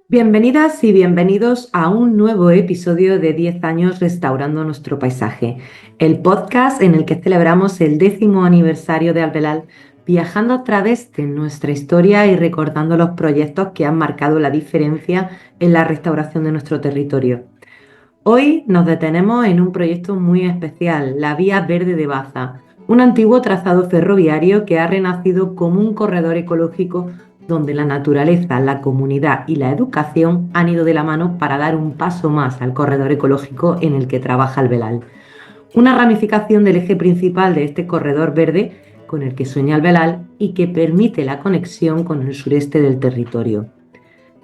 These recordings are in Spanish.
Bienvenidas y bienvenidos a un nuevo episodio de 10 años restaurando nuestro paisaje, el podcast en el que celebramos el 10º aniversario de Albelal, viajando a través de nuestra historia y recordando los proyectos que han marcado la diferencia en la restauración de nuestro territorio. Hoy nos detenemos en un proyecto muy especial, la Vía Verde de Baza, un antiguo trazado ferroviario que ha renacido como un corredor ecológico donde la naturaleza, la comunidad y la educación han ido de la mano para dar un paso más al corredor ecológico en el que trabaja Albelal. Una ramificación del eje principal de este corredor verde con el que sueña Albelal y que permite la conexión con el sureste del territorio.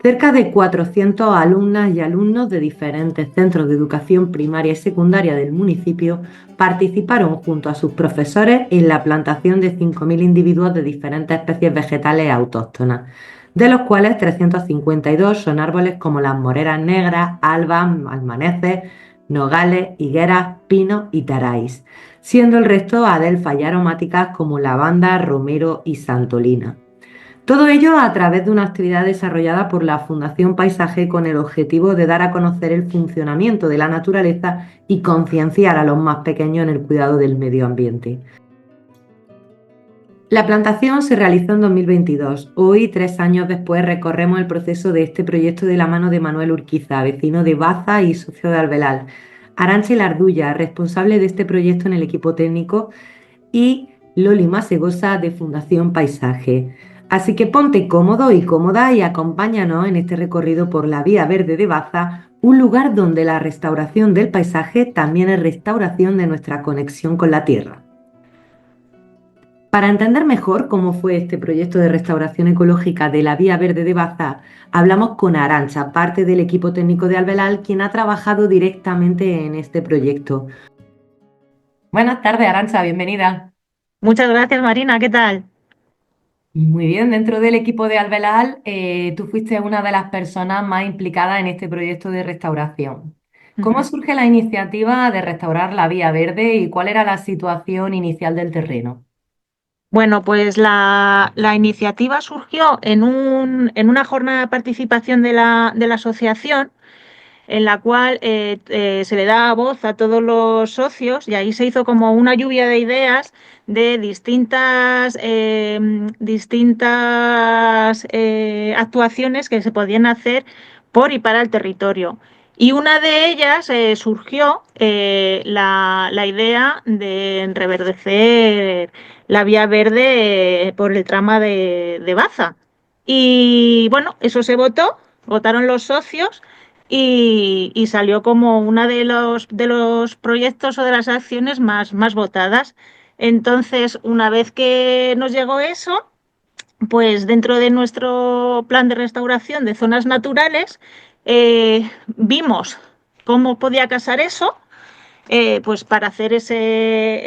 Cerca de 400 alumnas y alumnos de diferentes centros de educación primaria y secundaria del municipio participaron junto a sus profesores en la plantación de 5.000 individuos de diferentes especies vegetales autóctonas, de los cuales 352 son árboles como las moreras negras, albas, almaneces, nogales, higueras, pinos y taráis, siendo el resto adelfas y aromáticas como lavanda, romero y santolina. Todo ello a través de una actividad desarrollada por la Fundación Paisaje con el objetivo de dar a conocer el funcionamiento de la naturaleza y concienciar a los más pequeños en el cuidado del medio ambiente. La plantación se realizó en 2022. Hoy, 3 años después, recorremos el proceso de este proyecto de la mano de Manuel Urquiza, vecino de Baza y socio de Albelal, Arantxa Lardulla, responsable de este proyecto en el equipo técnico, y Loli Masegosa de Fundación Paisaje. Así que ponte cómodo y cómoda y acompáñanos en este recorrido por la Vía Verde de Baza, un lugar donde la restauración del paisaje también es restauración de nuestra conexión con la tierra. Para entender mejor cómo fue este proyecto de restauración ecológica de la Vía Verde de Baza, hablamos con Arantxa, parte del equipo técnico de Albelal, quien ha trabajado directamente en este proyecto. Buenas tardes, Arantxa, bienvenida. Muchas gracias, Marina. ¿Qué tal? Muy bien, dentro del equipo de Albelal, tú fuiste una de las personas más implicadas en este proyecto de restauración. ¿Cómo Ujú. surge la iniciativa de restaurar la Vía Verde y cuál era la situación inicial del terreno? Bueno, pues la iniciativa surgió en una jornada de participación de la asociación, en la cual se le da voz a todos los socios y ahí se hizo como una lluvia de ideas de distintas actuaciones que se podían hacer por y para el territorio. Y una de ellas surgió la idea de reverdecer la vía verde por el trama de Baza. Y bueno, eso se votó, votaron los socios y salió como uno de los proyectos o de las acciones más votadas. Entonces, una vez que nos llegó eso, pues dentro de nuestro plan de restauración de zonas naturales, vimos cómo podía casar eso, pues para hacer ese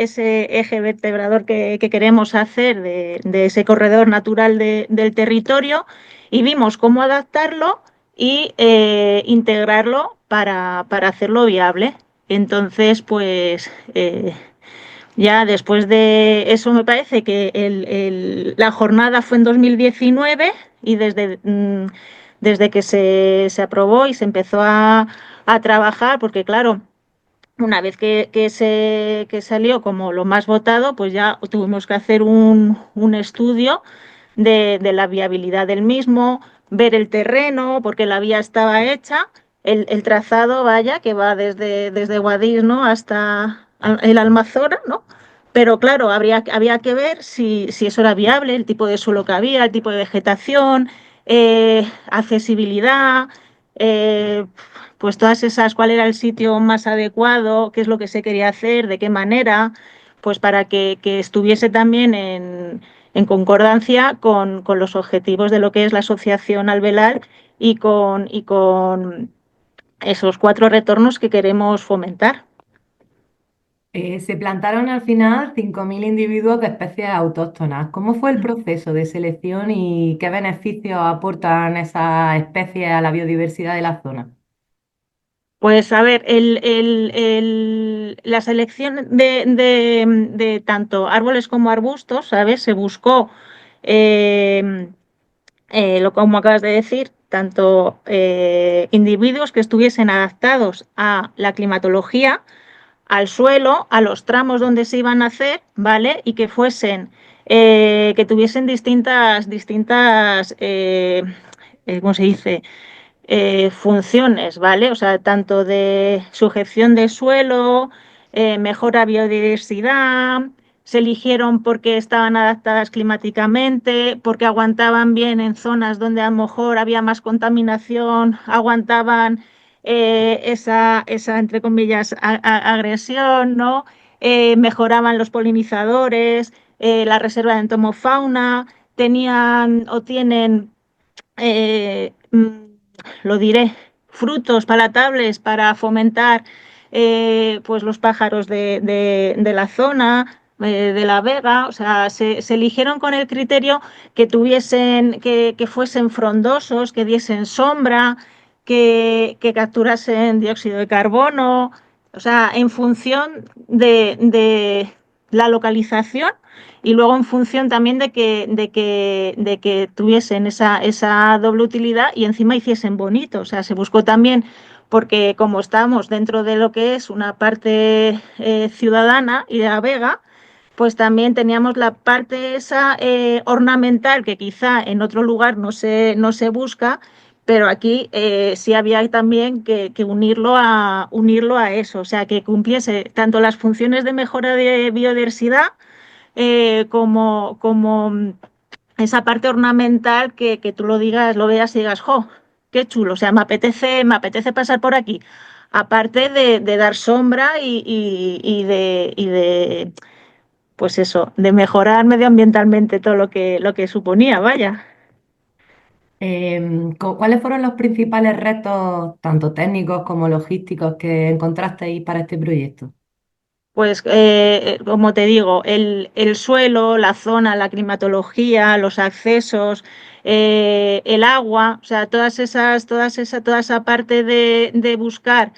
eje vertebrador que queremos hacer de ese corredor natural del territorio y vimos cómo adaptarlo y integrarlo para hacerlo viable. Entonces, pues ya después de eso me parece que la jornada fue en 2019 y desde que se aprobó y se empezó a trabajar, porque claro, una vez que salió como lo más votado, pues ya tuvimos que hacer un estudio de la viabilidad del mismo, ver el terreno, porque la vía estaba hecha, el trazado, vaya, que va desde Guadix, ¿no?, hasta el Almazora, ¿no? Pero claro, había que ver si eso era viable, el tipo de suelo que había, el tipo de vegetación, accesibilidad, eh, pues todas esas, cuál era el sitio más adecuado, qué es lo que se quería hacer, de qué manera, pues para que estuviese también en concordancia con los objetivos de lo que es la asociación Alvelar y con esos 4 retornos que queremos fomentar. Se plantaron al final 5.000 individuos de especies autóctonas. ¿Cómo fue el proceso de selección y qué beneficios aportan esas especies a la biodiversidad de la zona? Pues a ver, la selección de tanto árboles como arbustos, ¿sabes? Se buscó, como acabas de decir, tanto individuos que estuviesen adaptados a la climatología, al suelo, a los tramos donde se iban a hacer, ¿vale? Y que fuesen, que tuviesen ¿cómo se dice? Funciones, ¿vale? O sea, tanto de sujeción de suelo, mejora biodiversidad, se eligieron porque estaban adaptadas climáticamente, porque aguantaban bien en zonas donde a lo mejor había más contaminación, aguantaban entre comillas, agresión, ¿no? Mejoraban los polinizadores, la reserva de entomofauna, tenían o tienen eh, lo diré, frutos palatables para fomentar pues los pájaros de la zona, de la vega, o sea, se eligieron con el criterio que tuviesen, que fuesen frondosos, que diesen sombra, que capturasen dióxido de carbono, o sea, en función de la localización y luego en función también de que tuviesen esa doble utilidad y encima hiciesen bonito. O sea, se buscó también, porque como estamos dentro de lo que es una parte ciudadana y de la vega, pues también teníamos la parte esa ornamental que quizá en otro lugar no se busca, pero aquí sí había también que unirlo a eso, o sea, que cumpliese tanto las funciones de mejora de biodiversidad como esa parte ornamental que tú lo digas, lo veas y digas, ¡jo! ¡Qué chulo! O sea, me apetece pasar por aquí. Aparte de dar sombra y de, pues eso, de mejorar medioambientalmente todo lo que suponía, vaya. ¿Cuáles fueron los principales retos, tanto técnicos como logísticos, que encontrasteis para este proyecto? Pues, como te digo, el suelo, la zona, la climatología, los accesos, el agua, o sea, toda esa parte de buscar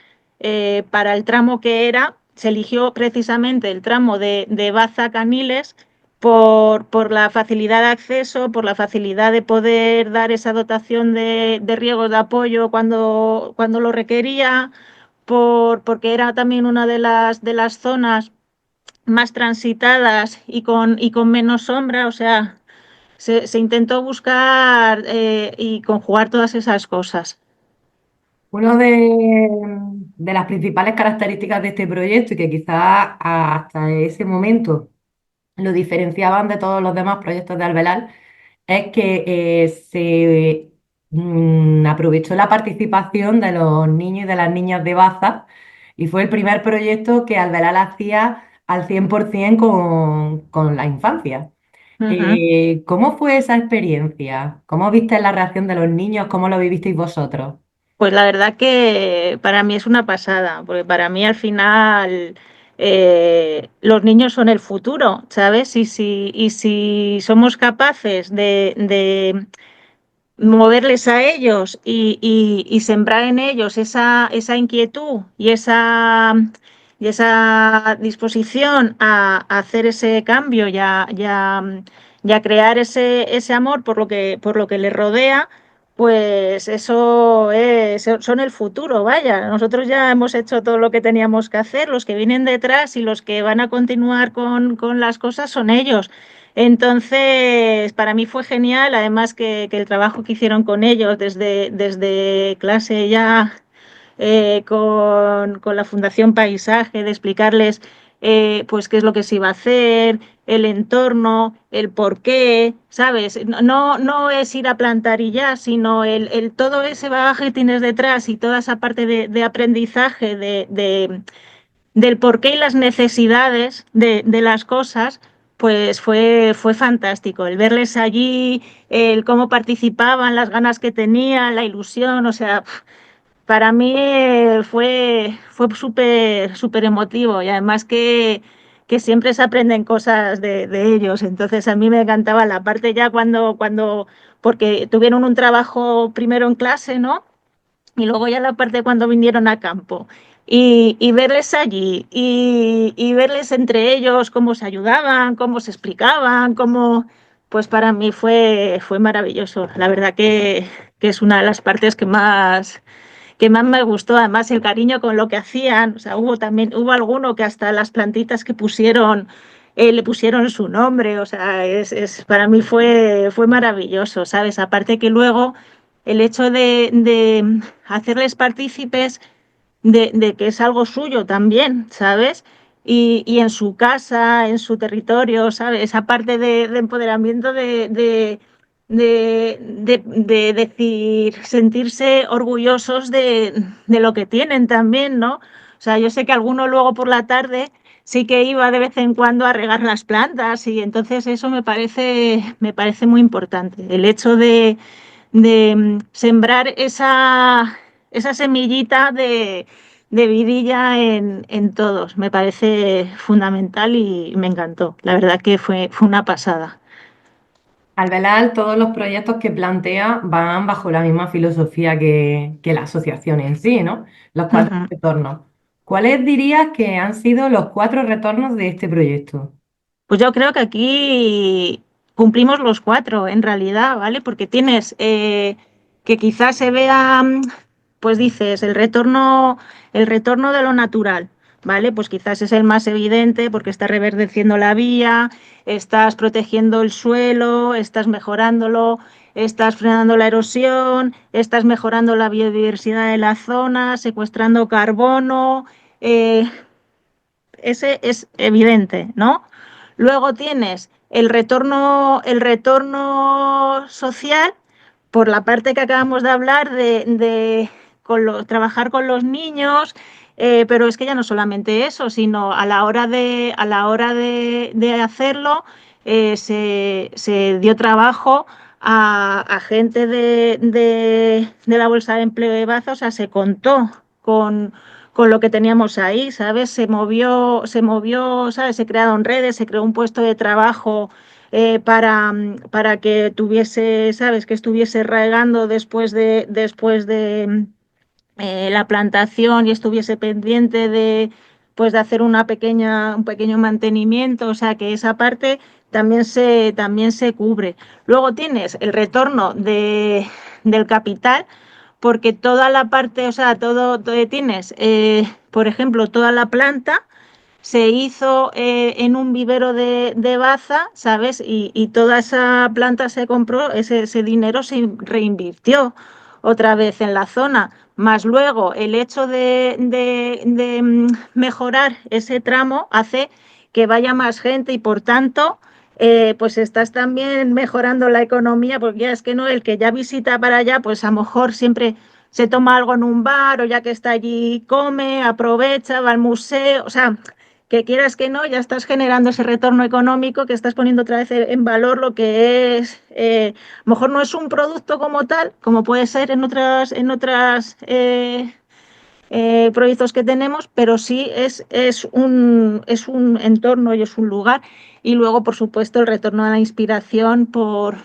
para el tramo que era, se eligió precisamente el tramo de Baza-Caniles por la facilidad de acceso, por la facilidad de poder dar esa dotación de riego de apoyo cuando lo requería, porque era también una de las zonas más transitadas y con menos sombra, o sea, se intentó buscar y conjugar todas esas cosas. Una de las principales características de este proyecto y que quizás hasta ese momento lo diferenciaban de todos los demás proyectos de Albelal es que se aprovechó la participación de los niños y de las niñas de Baza y fue el primer proyecto que Albelal hacía al 100% con la infancia. Ujú. ¿Cómo fue esa experiencia? ¿Cómo viste la reacción de los niños? ¿Cómo lo vivisteis vosotros? Pues la verdad que para mí es una pasada, porque para mí al final los niños son el futuro, ¿sabes? Y si somos capaces de moverles a ellos y sembrar en ellos esa inquietud y esa disposición a hacer ese cambio y a crear ese amor por lo que les rodea, pues eso son el futuro, vaya. Nosotros ya hemos hecho todo lo que teníamos que hacer, los que vienen detrás y los que van a continuar con las cosas son ellos. Entonces, para mí fue genial, además que el trabajo que hicieron con ellos desde clase ya con la Fundación Paisaje, de explicarles pues qué es lo que se iba a hacer, el entorno, el porqué, ¿sabes? No es ir a plantar y ya, sino todo ese bagaje que tienes detrás y toda esa parte de aprendizaje del porqué y las necesidades de las cosas, pues fue fantástico. El verles allí, el cómo participaban, las ganas que tenían, la ilusión, o sea, para mí fue súper súper emotivo y además que siempre se aprenden cosas de ellos. Entonces a mí me encantaba la parte ya porque tuvieron un trabajo primero en clase, ¿no? Y luego ya la parte cuando vinieron a campo y verles allí y verles entre ellos cómo se ayudaban, cómo se explicaban, pues para mí fue maravilloso. La verdad que es una de las partes que más me gustó, además el cariño con lo que hacían, o sea, hubo alguno que hasta las plantitas que pusieron, le pusieron su nombre, o sea, para mí fue maravilloso, ¿sabes? Aparte que luego el hecho de hacerles partícipes de que es algo suyo también, ¿sabes? Y en su casa, en su territorio, ¿sabes? Esa parte de empoderamiento de decir, sentirse orgullosos de lo que tienen también, ¿no? O sea, yo sé que alguno luego por la tarde sí que iba de vez en cuando a regar las plantas y entonces eso me parece muy importante. El hecho de sembrar esa semillita de vidilla en todos. Me parece fundamental y me encantó. La verdad que fue una pasada. Al velar, todos los proyectos que plantea van bajo la misma filosofía que la asociación en sí, ¿no? Los cuatro Ujú. retornos. ¿Cuáles dirías que han sido los cuatro retornos de este proyecto? Pues yo creo que aquí cumplimos los cuatro, en realidad, ¿vale? Porque tienes que quizás se vea, pues dices, el retorno de lo natural, ¿vale? Pues quizás es el más evidente porque está reverdeciendo la vía, estás protegiendo el suelo, estás mejorándolo, estás frenando la erosión, estás mejorando la biodiversidad de la zona, secuestrando carbono. eh, Ese es evidente, ¿no? Luego tienes el retorno social, por la parte que acabamos de hablar de trabajar con los niños, pero es que ya no solamente eso, sino a la hora de hacerlo, se dio trabajo a gente de la Bolsa de Empleo de Baza, o sea, se contó con lo que teníamos ahí, ¿sabes? Se movió, ¿sabes? Se crearon redes, se creó un puesto de trabajo para que tuviese, ¿sabes? Que estuviese regando después de la plantación y estuviese pendiente de hacer un pequeño mantenimiento, o sea que esa parte también se cubre. Luego tienes el retorno del capital, porque toda la parte, o sea, tienes, por ejemplo, toda la planta se hizo en un vivero de Baza, ¿sabes? Y toda esa planta se compró, ese dinero se reinvirtió otra vez en la zona. Más luego el hecho de mejorar ese tramo hace que vaya más gente y por tanto, pues estás también mejorando la economía, porque ya es que no, el que ya visita para allá, pues a lo mejor siempre se toma algo en un bar o ya que está allí come, aprovecha, va al museo, o sea, que quieras que no, ya estás generando ese retorno económico, que estás poniendo otra vez en valor lo que es, a lo mejor no es un producto como tal, como puede ser en otras proyectos que tenemos, pero sí es un entorno y es un lugar. Y luego, por supuesto, el retorno a la inspiración por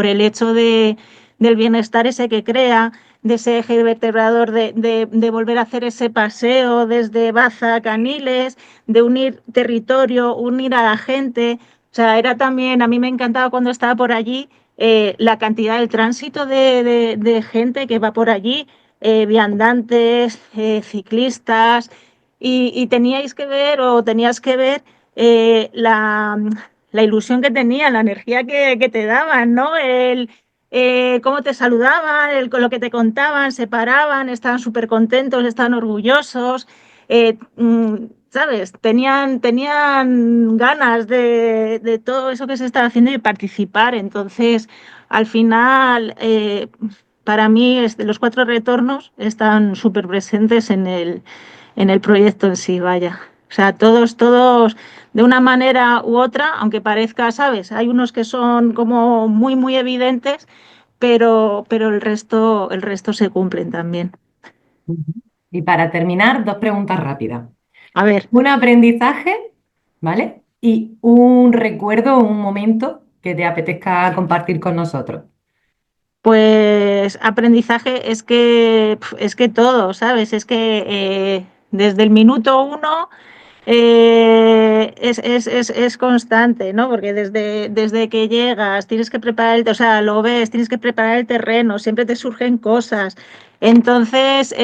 el hecho del bienestar ese que crea, de ese eje vertebrador, de volver a hacer ese paseo desde Baza a Caniles, de unir territorio, unir a la gente. O sea, era también, a mí me encantaba cuando estaba por allí, la cantidad del tránsito de gente que va por allí, viandantes, ciclistas, y teníais que ver o tenías que ver la ilusión que tenían, la energía que te daban, ¿no? Cómo te saludaban, con lo que te contaban, se paraban, estaban súper contentos, estaban orgullosos, ¿sabes? Tenían ganas de todo eso que se estaba haciendo y participar. Entonces, al final, para mí, los cuatro retornos están súper presentes en el proyecto en sí, vaya. O sea, todos, de una manera u otra, aunque parezca, ¿sabes? Hay unos que son como muy, muy evidentes, pero el resto se cumplen también. Ujú. Y para terminar, dos preguntas rápidas. A ver, Un aprendizaje, ¿vale? Y un recuerdo o un momento que te apetezca compartir con nosotros. pues aprendizaje es que todo, ¿sabes? Es que desde el minuto uno. es constante, ¿no? Porque desde que llegas tienes que preparar, o sea, lo ves, tienes que preparar el terreno, siempre te surgen cosas. Entonces,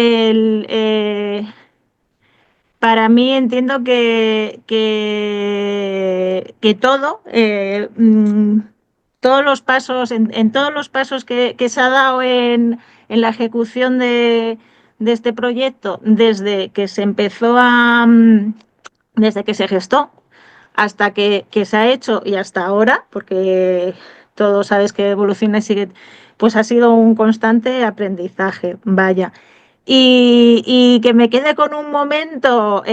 para mí entiendo que todo, todos los pasos, en todos los pasos que se ha dado en la ejecución de este proyecto, desde que se empezó desde que se gestó hasta que se ha hecho y hasta ahora, porque todos sabes que evoluciona y sigue, pues ha sido un constante aprendizaje, vaya. Y que me quede con un momento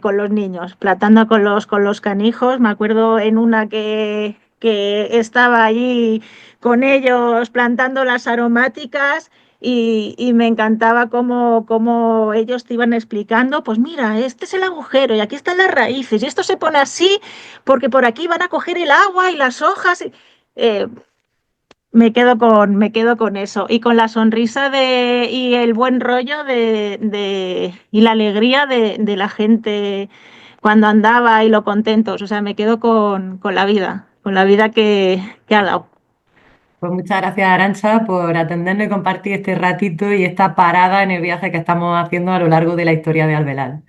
con los niños, platando con los canijos. Me acuerdo en una que estaba allí con ellos plantando las aromáticas y me encantaba cómo ellos te iban explicando, pues mira, este es el agujero y aquí están las raíces y esto se pone así porque por aquí van a coger el agua y las hojas. Eh, me quedo con eso y con la sonrisa y el buen rollo y la alegría de la gente cuando andaba y lo contentos. O sea, me quedo con la vida que ha dado. Pues muchas gracias, Arancha, por atendernos y compartir este ratito y esta parada en el viaje que estamos haciendo a lo largo de la historia de Albelal.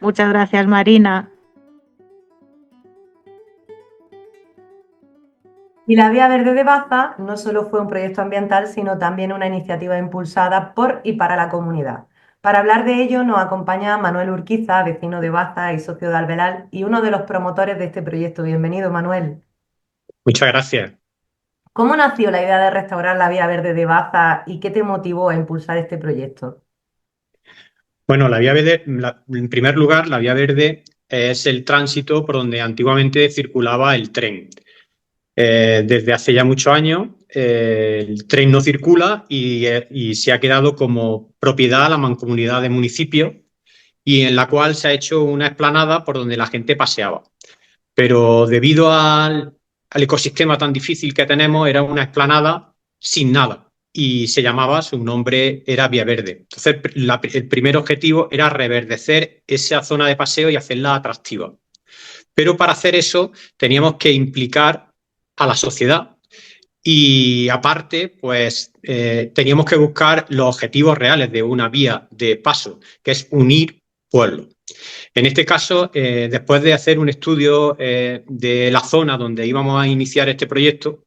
Muchas gracias, Marina. Y la Vía Verde de Baza no solo fue un proyecto ambiental, sino también una iniciativa impulsada por y para la comunidad. Para hablar de ello nos acompaña Manuel Urquiza, vecino de Baza y socio de Albelal, y uno de los promotores de este proyecto. Bienvenido, Manuel. Muchas gracias. ¿Cómo nació la idea de restaurar la Vía Verde de Baza y qué te motivó a impulsar este proyecto? Bueno, la vía verde, en primer lugar, la vía verde es el tránsito por donde antiguamente circulaba el tren. Desde hace ya muchos años el tren no circula y se ha quedado como propiedad a la mancomunidad de municipios y en la cual se ha hecho una explanada por donde la gente paseaba. Pero debido al ecosistema tan difícil que tenemos, era una explanada sin nada y se llamaba, su nombre era Vía Verde. Entonces, el primer objetivo era reverdecer esa zona de paseo y hacerla atractiva. Pero para hacer eso teníamos que implicar a la sociedad y aparte, pues teníamos que buscar los objetivos reales de una vía de paso, que es unir pueblos. En este caso, después de hacer un estudio de la zona donde íbamos a iniciar este proyecto,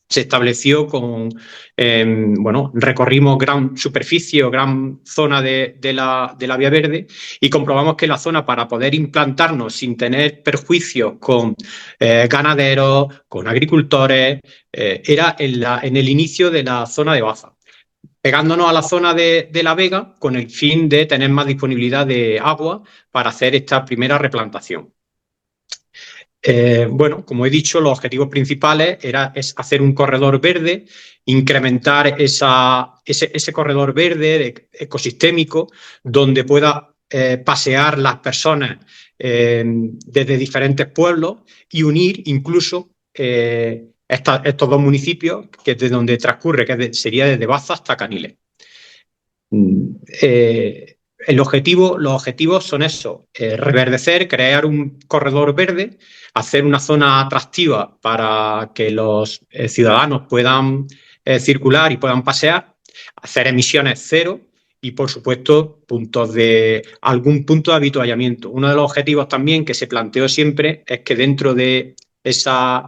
se estableció bueno, recorrimos gran superficie o gran zona de la Vía Verde y comprobamos que la zona para poder implantarnos sin tener perjuicios con ganaderos, con agricultores, era en el inicio de la zona de Baza, pegándonos a la zona de La Vega con el fin de tener más disponibilidad de agua para hacer esta primera replantación. Bueno, como he dicho, los objetivos principales es hacer un corredor verde, incrementar ese corredor verde ecosistémico donde pueda pasear las personas desde diferentes pueblos y unir incluso estos dos municipios, que es de donde transcurre, sería desde Baza hasta Caniles. Los objetivos son eso, reverdecer, crear un corredor verde, hacer una zona atractiva para que los ciudadanos puedan circular y puedan pasear, hacer emisiones cero y, por supuesto, algún punto de avituallamiento. Uno de los objetivos también que se planteó siempre es que dentro de esa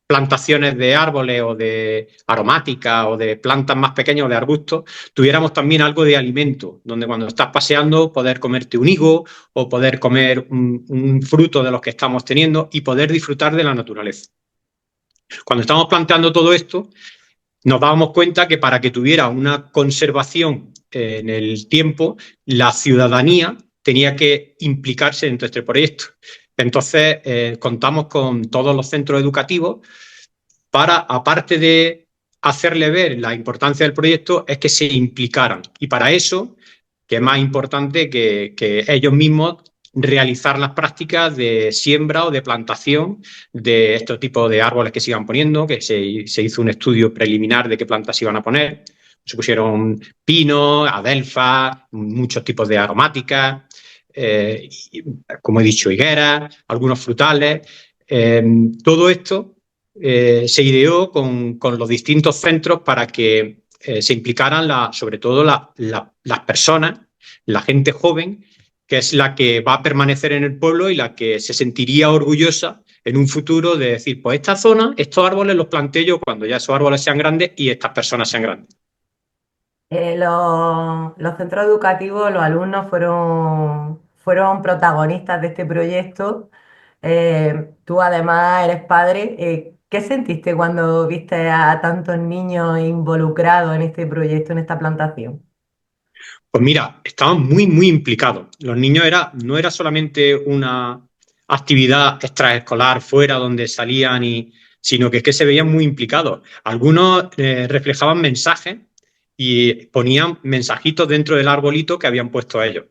plantaciones de árboles o de aromáticas o de plantas más pequeñas o de arbustos, tuviéramos también algo de alimento, donde cuando estás paseando poder comerte un higo o poder comer un fruto de los que estamos teniendo y poder disfrutar de la naturaleza. Cuando estamos planteando todo esto, nos dábamos cuenta que para que tuviera una conservación en el tiempo, la ciudadanía tenía que implicarse dentro de este proyecto. Entonces, contamos con todos los centros educativos para, aparte de hacerle ver la importancia del proyecto, es que se implicaran. Y para eso, que es más importante que ellos mismos realizar las prácticas de siembra o de plantación de estos tipos de árboles que se iban poniendo, que se hizo un estudio preliminar de qué plantas se iban a poner. Se pusieron pino, adelfa, muchos tipos de aromáticas. como he dicho, higueras, algunos frutales. Todo esto se ideó con los distintos centros para que se implicaran sobre todo las personas, la gente joven, que es la que va a permanecer en el pueblo y la que se sentiría orgullosa en un futuro de decir, pues esta zona, estos árboles los planté yo cuando ya esos árboles sean grandes y estas personas sean grandes. Los centros educativos, los alumnos fueron protagonistas de este proyecto. Tú además eres padre. ¿Qué sentiste cuando viste a tantos niños involucrados en este proyecto, en esta plantación? Pues mira, estaban muy, muy implicados. Los niños no era solamente una actividad extraescolar fuera donde salían, sino que es que se veían muy implicados. Algunos reflejaban mensajes y ponían mensajitos dentro del arbolito que habían puesto ellos.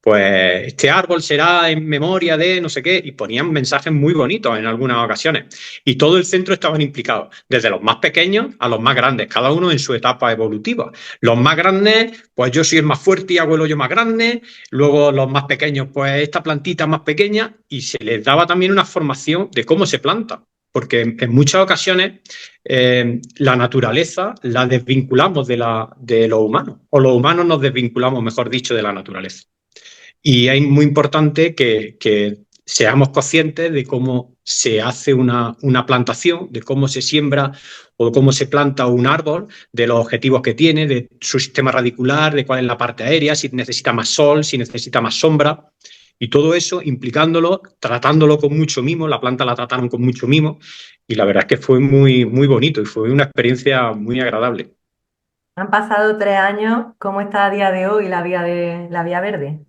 Pues este árbol será en memoria de no sé qué, y ponían mensajes muy bonitos en algunas ocasiones. Y todo el centro estaban implicados, desde los más pequeños a los más grandes, cada uno en su etapa evolutiva. Los más grandes, pues yo soy el más fuerte y hago el hoyo más grande, luego los más pequeños, pues esta plantita más pequeña, y se les daba también una formación de cómo se planta. Porque en muchas ocasiones la naturaleza la desvinculamos de lo humano, o los humanos nos desvinculamos, mejor dicho, de la naturaleza. Y es muy importante que seamos conscientes de cómo se hace una plantación, de cómo se siembra o cómo se planta un árbol, de los objetivos que tiene, de su sistema radicular, de cuál es la parte aérea, si necesita más sol, si necesita más sombra. Y todo eso implicándolo, tratándolo con mucho mimo, la planta la trataron con mucho mimo y la verdad es que fue muy, muy bonito y fue una experiencia muy agradable. Han pasado 3 años. ¿Cómo está a día de hoy la Vía Verde?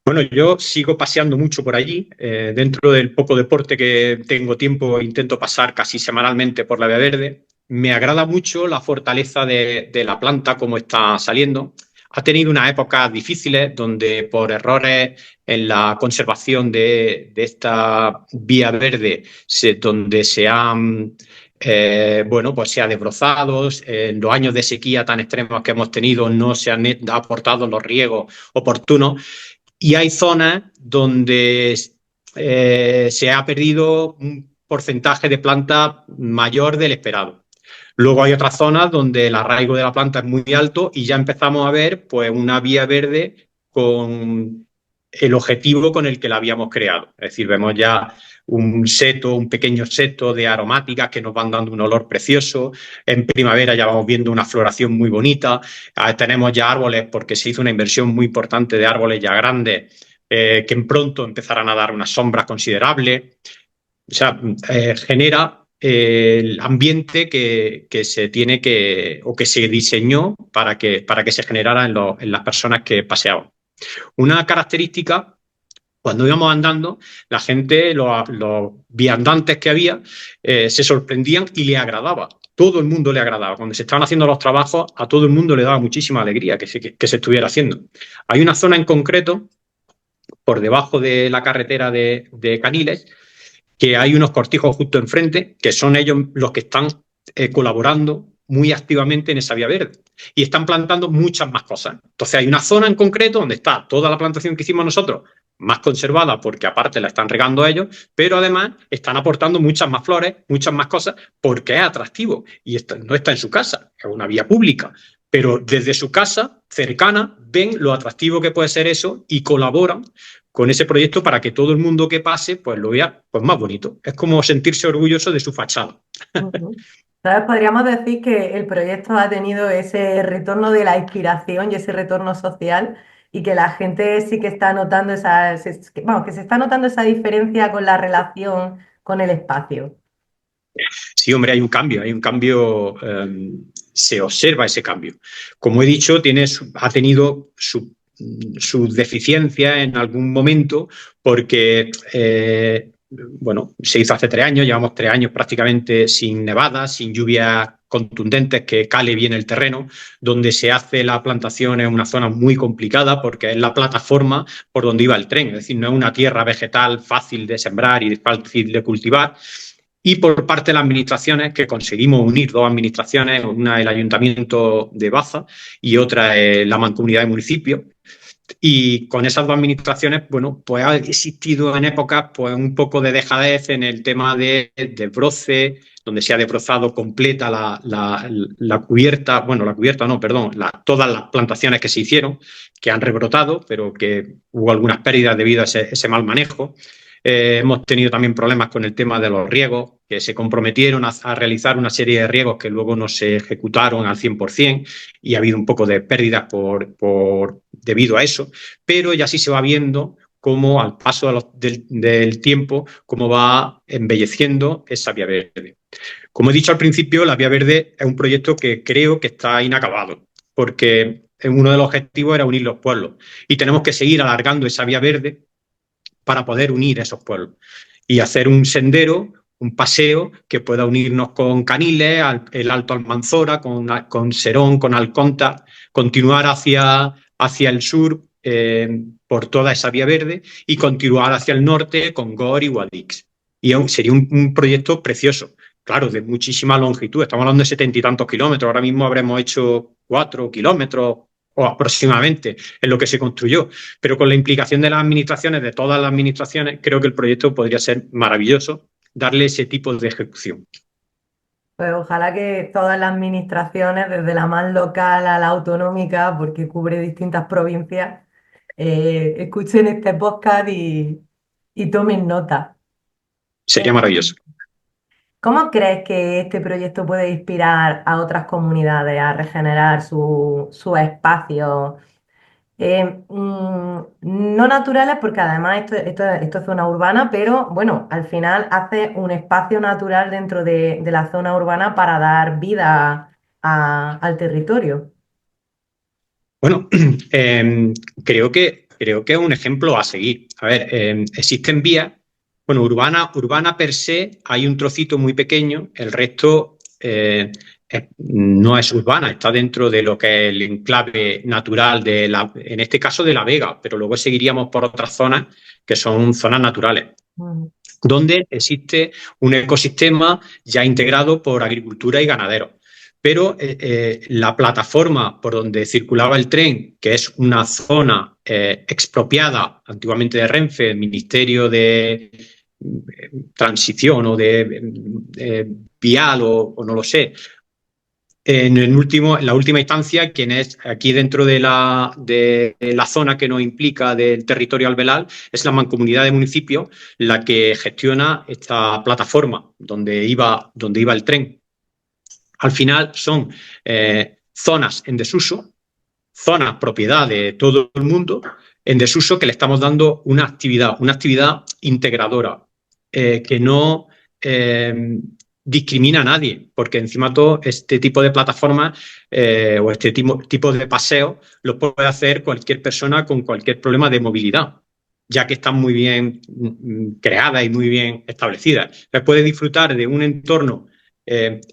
Bueno, yo sigo paseando mucho por allí. Dentro del poco deporte que tengo tiempo, intento pasar casi semanalmente por la Vía Verde. Me agrada mucho la fortaleza de la planta, cómo está saliendo. Ha tenido unas épocas difíciles donde por errores en la conservación de esta Vía Verde, donde se han pues se ha desbrozado, en los años de sequía tan extremos que hemos tenido no se han aportado los riegos oportunos. Y hay zonas donde se ha perdido un porcentaje de planta mayor del esperado. Luego hay otras zonas donde el arraigo de la planta es muy alto y ya empezamos a ver pues, una vía verde con el objetivo con el que la habíamos creado. Es decir, vemos ya un pequeño seto de aromáticas que nos van dando un olor precioso. En primavera ya vamos viendo una floración muy bonita. Tenemos ya árboles, porque se hizo una inversión muy importante de árboles ya grandes, que pronto empezarán a dar unas sombras considerables. O sea, genera el ambiente que se tiene o que se diseñó para que se generara en las personas que paseaban. Una característica, cuando íbamos andando, la gente, los viandantes que había, se sorprendían y le agradaba. Todo el mundo le agradaba. Cuando se estaban haciendo los trabajos, a todo el mundo le daba muchísima alegría que se estuviera haciendo. Hay una zona en concreto, por debajo de la carretera de Caniles, que hay unos cortijos justo enfrente, que son ellos los que están colaborando muy activamente en esa vía verde y están plantando muchas más cosas. Entonces hay una zona en concreto donde está toda la plantación que hicimos nosotros más conservada porque aparte la están regando ellos, pero además están aportando muchas más flores, muchas más cosas porque es atractivo y no está en su casa, es una vía pública, pero desde su casa cercana ven lo atractivo que puede ser eso y colaboran con ese proyecto para que todo el mundo que pase pues lo vea pues más bonito. Es como sentirse orgulloso de su fachada. ¿Sabes? Podríamos decir que el proyecto ha tenido ese retorno de la inspiración y ese retorno social y que la gente sí que está notando que se está notando esa diferencia con la relación con el espacio. Sí, hombre, hay un cambio, se observa ese cambio. Como he dicho, ha tenido sus deficiencias en algún momento porque se hizo hace 3 años, llevamos 3 años prácticamente sin nevadas, sin lluvias contundentes que cale bien el terreno, donde se hace la plantación en una zona muy complicada porque es la plataforma por donde iba el tren, es decir, no es una tierra vegetal fácil de sembrar y fácil de cultivar. Y por parte de las administraciones, que conseguimos unir 2 administraciones, una el Ayuntamiento de Baza y otra la Mancomunidad de Municipios, Y con esas dos administraciones, bueno, pues ha existido en épocas pues un poco de dejadez en el tema de desbroce, donde se ha desbrozado completa la cubierta, bueno, la cubierta no, perdón, todas las plantaciones que se hicieron, que han rebrotado, pero que hubo algunas pérdidas debido a ese mal manejo. Hemos tenido también problemas con el tema de los riegos, que se comprometieron a realizar una serie de riegos que luego no se ejecutaron al 100% y ha habido un poco de pérdidas debido a eso, pero ya sí se va viendo cómo al paso del tiempo, cómo va embelleciendo esa vía verde. Como he dicho al principio, la vía verde es un proyecto que creo que está inacabado, porque uno de los objetivos era unir los pueblos y tenemos que seguir alargando esa vía verde para poder unir esos pueblos y hacer un sendero, un paseo que pueda unirnos con Caniles, el Alto Almanzora, con Serón, con Alconta, continuar hacia el sur por toda esa vía verde y continuar hacia el norte con Gor y Guadix. Y sería un proyecto precioso, claro, de muchísima longitud. Estamos hablando de 70 y tantos kilómetros. Ahora mismo habremos hecho 4 kilómetros o aproximadamente en lo que se construyó. Pero con la implicación de las administraciones, de todas las administraciones, creo que el proyecto podría ser maravilloso, darle ese tipo de ejecución. Pues ojalá que todas las administraciones, desde la más local a la autonómica, porque cubre distintas provincias, escuchen este podcast y tomen nota. Sería maravilloso. ¿Cómo crees que este proyecto puede inspirar a otras comunidades a regenerar su espacio? No naturales, porque además esto es zona urbana, pero bueno, al final hace un espacio natural dentro de la zona urbana para dar vida al territorio. Bueno, creo que es un ejemplo a seguir. A ver, existen vías, bueno, urbana per se, hay un trocito muy pequeño, el resto no es urbana, está dentro de lo que es el enclave natural en este caso de La Vega, pero luego seguiríamos por otras zonas que son zonas naturales, donde existe un ecosistema ya integrado por agricultura y ganaderos. Pero la plataforma por donde circulaba el tren, que es una zona expropiada antiguamente de Renfe, el Ministerio de Transición o de Vial o no lo sé, en la última instancia, quien es aquí dentro de la zona que nos implica del territorio alvear, es la mancomunidad de municipios la que gestiona esta plataforma donde iba el tren. Al final son zonas en desuso, zonas propiedad de todo el mundo, en desuso, que le estamos dando una actividad integradora, que no discrimina a nadie, porque encima todo este tipo de plataformas o este tipo de paseos lo puede hacer cualquier persona con cualquier problema de movilidad, ya que están muy bien creadas y muy bien establecidas. Se puede disfrutar de un entorno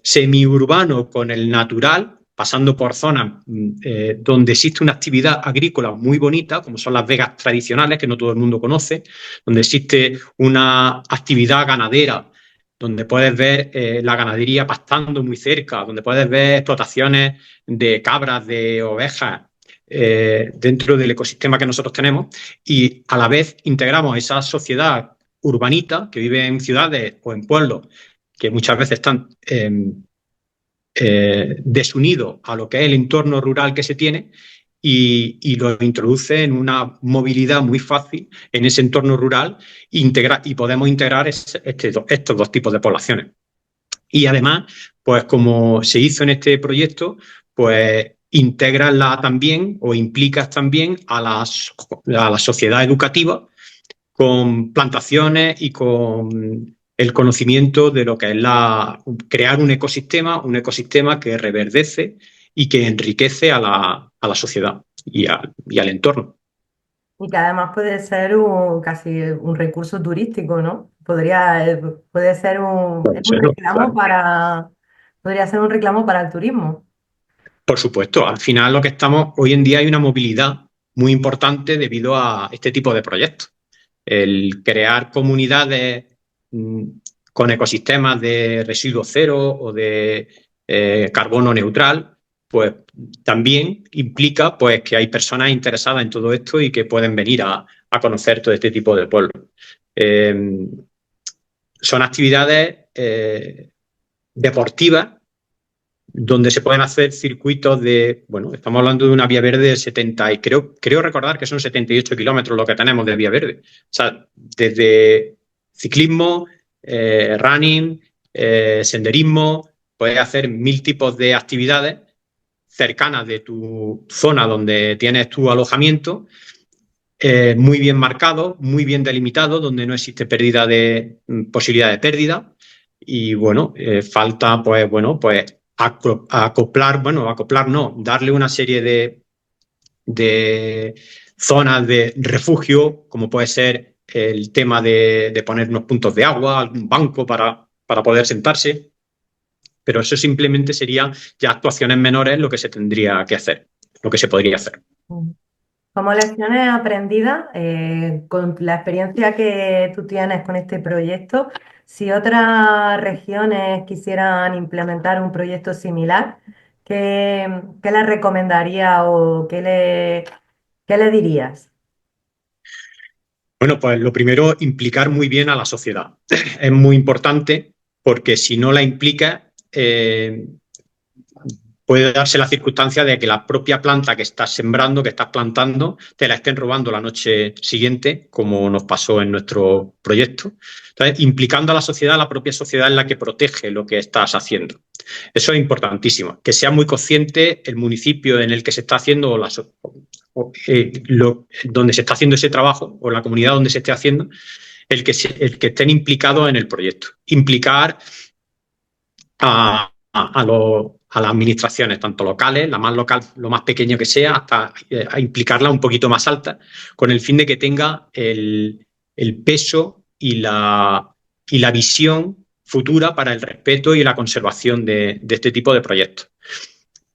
semiurbano con el natural, pasando por zonas donde existe una actividad agrícola muy bonita, como son las vegas tradicionales, que no todo el mundo conoce, donde existe una actividad ganadera, donde puedes ver la ganadería pastando muy cerca, donde puedes ver explotaciones de cabras, de ovejas, dentro del ecosistema que nosotros tenemos, y a la vez integramos esa sociedad urbanita que vive en ciudades o en pueblos que muchas veces están desunidos a lo que es el entorno rural que se tiene y lo introduce en una movilidad muy fácil en ese entorno rural y podemos integrar estos dos tipos de poblaciones. Y además, pues como se hizo en este proyecto, pues integras también o implicas también a la sociedad educativa con plantaciones y con el conocimiento de lo que es crear un ecosistema que reverdece y que enriquece a la sociedad y al entorno. Y que además puede ser casi un recurso turístico, ¿no? Puede ser Puede serlo, claro. Podría ser un reclamo para el turismo. Por supuesto, al final hoy en día hay una movilidad muy importante debido a este tipo de proyectos. El crear comunidades con ecosistemas de residuo cero o de carbono neutral, pues también implica pues que hay personas interesadas en todo esto y que pueden venir a conocer todo este tipo de pueblos. Son actividades deportivas donde se pueden hacer circuitos bueno, estamos hablando de una vía verde de 70 y creo recordar que son 78 kilómetros lo que tenemos de vía verde. O sea, desde ciclismo, running, senderismo, puedes hacer 1000 tipos de actividades cercanas de tu zona donde tienes tu alojamiento, muy bien marcado, muy bien delimitado, donde no existe posibilidad de pérdida. Y bueno, falta pues acoplar no, darle una serie de zonas de refugio, como puede ser el tema de poner unos puntos de agua, algún banco para poder sentarse, pero eso simplemente serían ya actuaciones menores lo que se tendría que hacer, lo que se podría hacer. Como lecciones aprendidas, con la experiencia que tú tienes con este proyecto, si otras regiones quisieran implementar un proyecto similar, ¿qué les recomendaría o qué le dirías? Bueno, pues lo primero, implicar muy bien a la sociedad. Es muy importante porque si no la implica, puede darse la circunstancia de que la propia planta que estás sembrando, que estás plantando, te la estén robando la noche siguiente, como nos pasó en nuestro proyecto. Entonces, implicando a la propia sociedad es la que protege lo que estás haciendo. Eso es importantísimo. Que sea muy consciente el municipio en el que se está haciendo donde se está haciendo ese trabajo o la comunidad donde se esté haciendo, el que estén implicados en el proyecto. Implicar a las administraciones, tanto locales, la más local, lo más pequeño que sea, hasta a implicarla un poquito más alta, con el fin de que tenga el peso y la visión futura para el respeto y la conservación de este tipo de proyectos.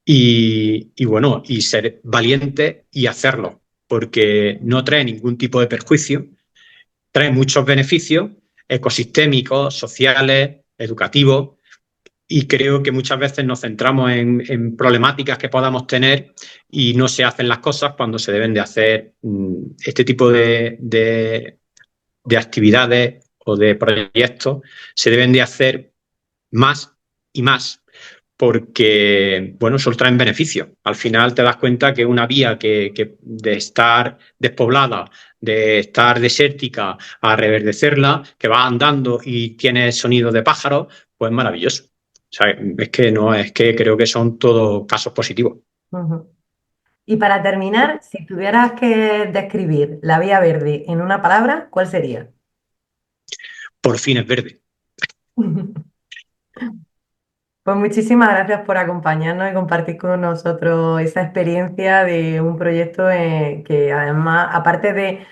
Y bueno, y ser valiente y hacerlo, porque no trae ningún tipo de perjuicio, trae muchos beneficios ecosistémicos, sociales, educativos, y creo que muchas veces nos centramos en problemáticas que podamos tener y no se hacen las cosas cuando se deben de hacer este tipo de actividades o de proyectos, se deben de hacer más y más porque, bueno, solo traen beneficios. Al final te das cuenta que una vía que de estar despoblada, de estar desértica, a reverdecerla, que va andando y tiene sonido de pájaros, pues maravilloso. O sea, es que creo que son todos casos positivos. Ujú. Y para terminar, si tuvieras que describir la Vía Verde en una palabra, ¿cuál sería? Por fin es verde. Pues muchísimas gracias por acompañarnos y compartir con nosotros esa experiencia de un proyecto que además, aparte de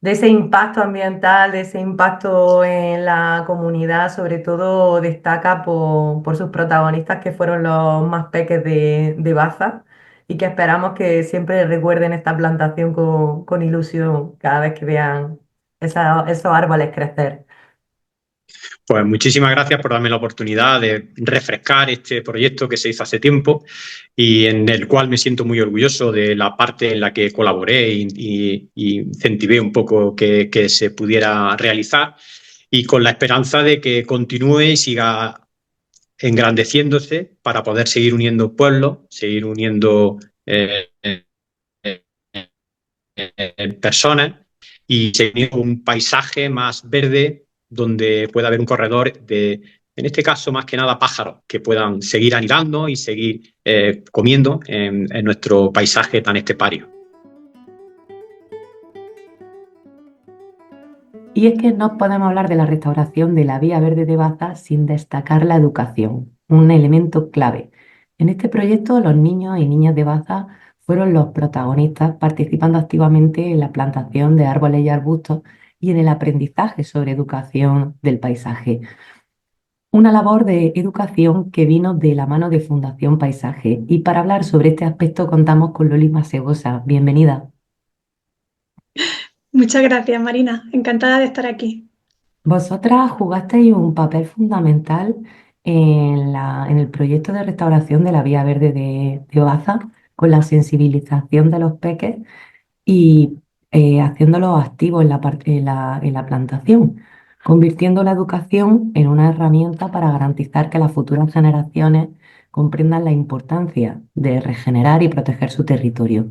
ese impacto ambiental, de ese impacto en la comunidad, sobre todo destaca por sus protagonistas que fueron los más peques de Baza y que esperamos que siempre recuerden esta plantación con ilusión cada vez que vean esos árboles crecer. Pues muchísimas gracias por darme la oportunidad de refrescar este proyecto que se hizo hace tiempo y en el cual me siento muy orgulloso de la parte en la que colaboré y incentivé un poco que se pudiera realizar y con la esperanza de que continúe y siga engrandeciéndose para poder seguir uniendo pueblos, seguir uniendo personas y seguir un paisaje más verde donde pueda haber un corredor en este caso, más que nada pájaros que puedan seguir anidando y seguir comiendo en nuestro paisaje tan estepario. Y es que no podemos hablar de la restauración de la Vía Verde de Baza sin destacar la educación, un elemento clave. En este proyecto, los niños y niñas de Baza fueron los protagonistas, participando activamente en la plantación de árboles y arbustos y en el aprendizaje sobre educación del paisaje. Una labor de educación que vino de la mano de Fundación Paisaje. Y para hablar sobre este aspecto contamos con Loli Masegosa. Bienvenida. Muchas gracias, Marina. Encantada de estar aquí. Vosotras jugasteis un papel fundamental en el proyecto de restauración de la Vía Verde de Baza, con la sensibilización de los peques y haciéndolos activos en la plantación, convirtiendo la educación en una herramienta para garantizar que las futuras generaciones comprendan la importancia de regenerar y proteger su territorio.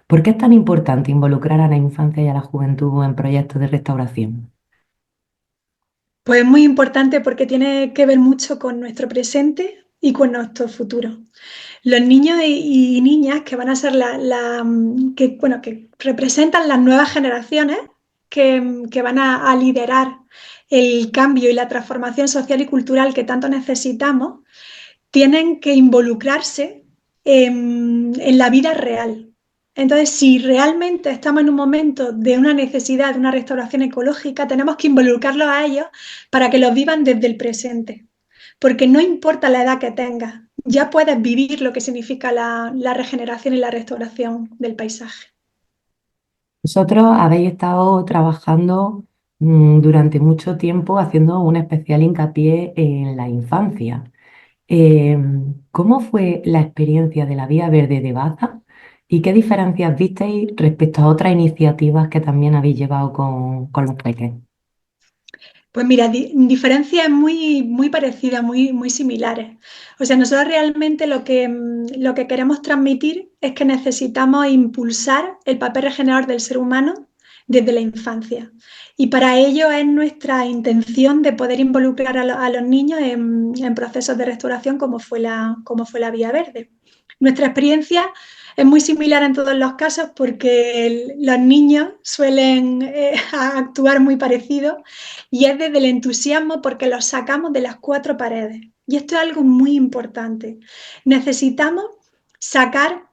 ¿Por qué es tan importante involucrar a la infancia y a la juventud en proyectos de restauración? Pues es muy importante porque tiene que ver mucho con nuestro presente y con nuestro futuro. Los niños y niñas que van a ser que representan las nuevas generaciones que van a liderar el cambio y la transformación social y cultural que tanto necesitamos, tienen que involucrarse en la vida real. Entonces, si realmente estamos en un momento de una necesidad de una restauración ecológica, tenemos que involucrarlos a ellos para que los vivan desde el presente. Porque no importa la edad que tengas, ya puedes vivir lo que significa la regeneración y la restauración del paisaje. Vosotros habéis estado trabajando durante mucho tiempo haciendo un especial hincapié en la infancia. ¿Cómo fue la experiencia de la Vía Verde de Baza y qué diferencias visteis respecto a otras iniciativas que también habéis llevado con los peques? Pues mira, diferencias muy parecidas, muy similares. O sea, nosotros realmente lo que queremos transmitir es que necesitamos impulsar el papel regenerador del ser humano desde la infancia. Y para ello es nuestra intención de poder involucrar a los niños en procesos de restauración como fue la Vía Verde. Nuestra experiencia es muy similar en todos los casos porque los niños suelen actuar muy parecido y es desde el entusiasmo porque los sacamos de las cuatro paredes. Y esto es algo muy importante. Necesitamos sacar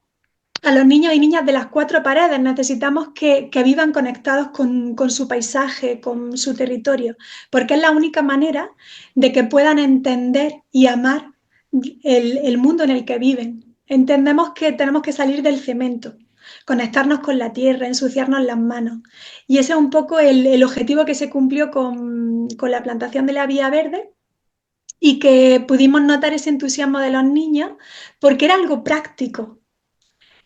a los niños y niñas de las cuatro paredes, necesitamos que vivan conectados con su paisaje, con su territorio, porque es la única manera de que puedan entender y amar el mundo en el que viven. Entendemos que tenemos que salir del cemento, conectarnos con la tierra, ensuciarnos las manos. Y ese es un poco el objetivo que se cumplió con la plantación de la Vía Verde y que pudimos notar ese entusiasmo de los niños porque era algo práctico.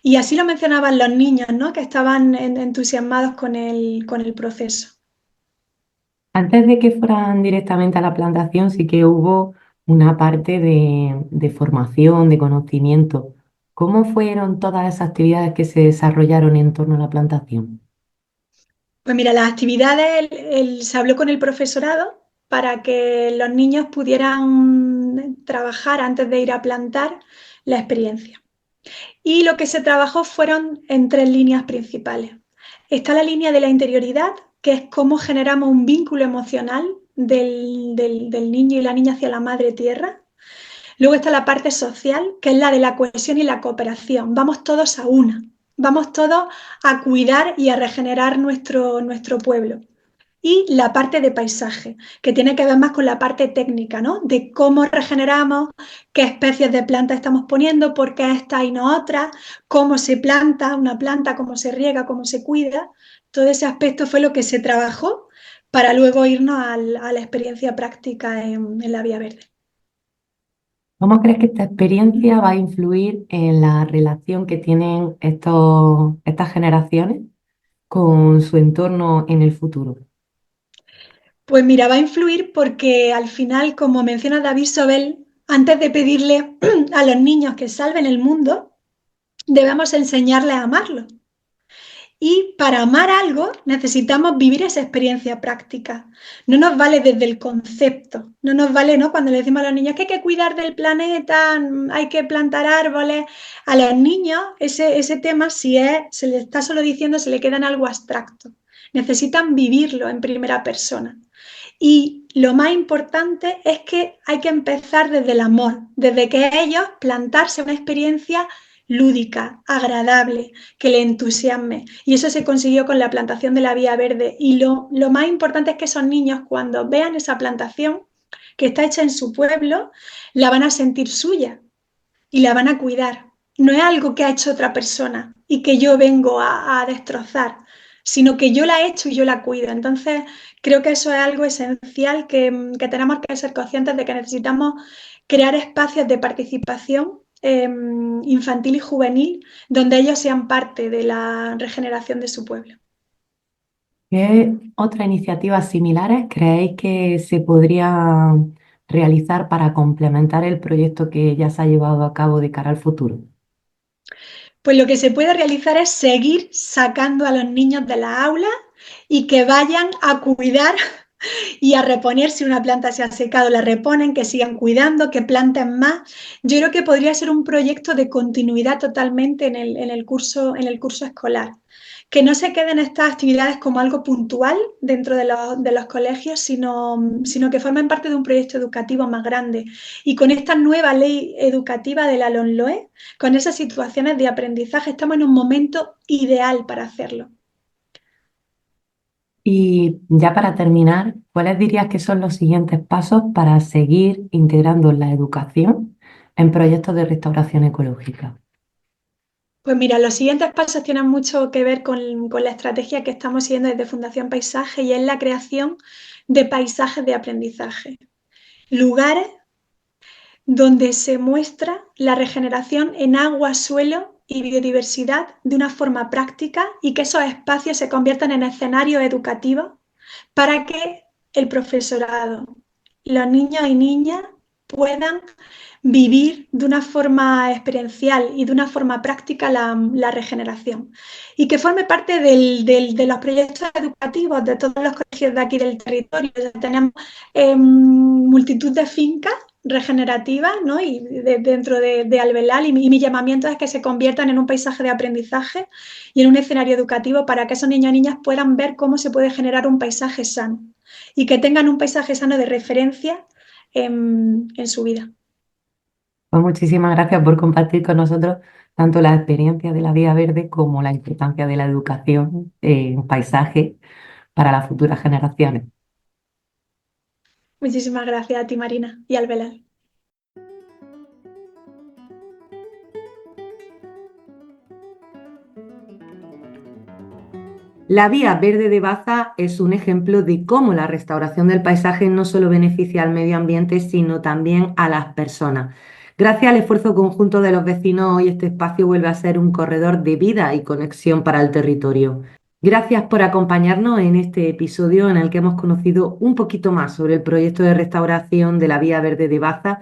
Y así lo mencionaban los niños, ¿no? Que estaban entusiasmados con el proceso. Antes de que fueran directamente a la plantación, sí que hubo una parte de formación, de conocimiento. ¿Cómo fueron todas esas actividades que se desarrollaron en torno a la plantación? Pues mira, las actividades, se habló con el profesorado para que los niños pudieran trabajar antes de ir a plantar la experiencia. Y lo que se trabajó fueron en tres líneas principales. Está la línea de la interioridad, que es cómo generamos un vínculo emocional del niño y la niña hacia la madre tierra. Luego está la parte social, que es la de la cohesión y la cooperación. Vamos todos a una, vamos todos a cuidar y a regenerar nuestro pueblo. Y la parte de paisaje, que tiene que ver más con la parte técnica, ¿no? De cómo regeneramos, qué especies de plantas estamos poniendo, por qué esta y no otra, cómo se planta una planta, cómo se riega, cómo se cuida. Todo ese aspecto fue lo que se trabajó para luego irnos a la experiencia práctica en la Vía Verde. ¿Cómo crees que esta experiencia va a influir en la relación que tienen estas generaciones con su entorno en el futuro? Pues mira, va a influir porque al final, como menciona David Sobel, antes de pedirle a los niños que salven el mundo, debemos enseñarles a amarlo. Y para amar algo necesitamos vivir esa experiencia práctica. No nos vale desde el concepto, no nos vale, ¿no? Cuando le decimos a los niños que hay que cuidar del planeta, hay que plantar árboles. A los niños ese tema, si se le está solo diciendo, se le queda en algo abstracto. Necesitan vivirlo en primera persona. Y lo más importante es que hay que empezar desde el amor, desde que ellos plantarse una experiencia lúdica, agradable, que le entusiasme. Y eso se consiguió con la plantación de la Vía Verde. Y lo más importante es que esos niños, cuando vean esa plantación que está hecha en su pueblo, la van a sentir suya y la van a cuidar. No es algo que ha hecho otra persona y que yo vengo a destrozar, sino que yo la he hecho y yo la cuido. Entonces, creo que eso es algo esencial que tenemos que ser conscientes de que necesitamos crear espacios de participación infantil y juvenil donde ellos sean parte de la regeneración de su pueblo. ¿Qué otras iniciativas similares creéis que se podría realizar para complementar el proyecto que ya se ha llevado a cabo de cara al futuro? Pues lo que se puede realizar es seguir sacando a los niños de las aulas y que vayan a cuidar y a reponer. Si una planta se ha secado, la reponen, que sigan cuidando, que planten más. Yo creo que podría ser un proyecto de continuidad totalmente en el curso escolar. Que no se queden estas actividades como algo puntual dentro de los colegios, sino que formen parte de un proyecto educativo más grande. Y con esta nueva ley educativa de la LOMLOE, con esas situaciones de aprendizaje, estamos en un momento ideal para hacerlo. Y ya para terminar, ¿cuáles dirías que son los siguientes pasos para seguir integrando la educación en proyectos de restauración ecológica? Pues mira, los siguientes pasos tienen mucho que ver con la estrategia que estamos siguiendo desde Fundación Paisaje, y es la creación de paisajes de aprendizaje. Lugares donde se muestra la regeneración en agua, suelo y biodiversidad de una forma práctica, y que esos espacios se conviertan en escenarios educativos para que el profesorado, los niños y niñas puedan vivir de una forma experiencial y de una forma práctica la regeneración, y que forme parte de los proyectos educativos de todos los colegios de aquí del territorio. Tenemos multitud de fincas regenerativas, ¿no? Y dentro de Albelal, y mi llamamiento es que se conviertan en un paisaje de aprendizaje y en un escenario educativo para que esos niños y niñas puedan ver cómo se puede generar un paisaje sano, y que tengan un paisaje sano de referencia en su vida. Pues muchísimas gracias por compartir con nosotros tanto la experiencia de la Vía Verde como la importancia de la educación en paisaje para las futuras generaciones. Muchísimas gracias a ti, Marina, y al Belal. La Vía Verde de Baza es un ejemplo de cómo la restauración del paisaje no solo beneficia al medio ambiente, sino también a las personas. Gracias al esfuerzo conjunto de los vecinos, hoy este espacio vuelve a ser un corredor de vida y conexión para el territorio. Gracias por acompañarnos en este episodio en el que hemos conocido un poquito más sobre el proyecto de restauración de la Vía Verde de Baza.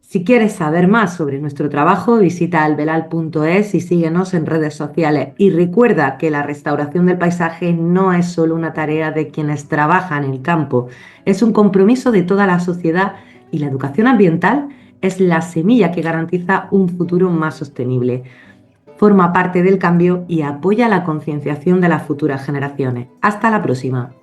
Si quieres saber más sobre nuestro trabajo, visita albelal.es y síguenos en redes sociales. Y recuerda que la restauración del paisaje no es solo una tarea de quienes trabajan en el campo, es un compromiso de toda la sociedad, y la educación ambiental es la semilla que garantiza un futuro más sostenible. Forma parte del cambio y apoya la concienciación de las futuras generaciones. Hasta la próxima.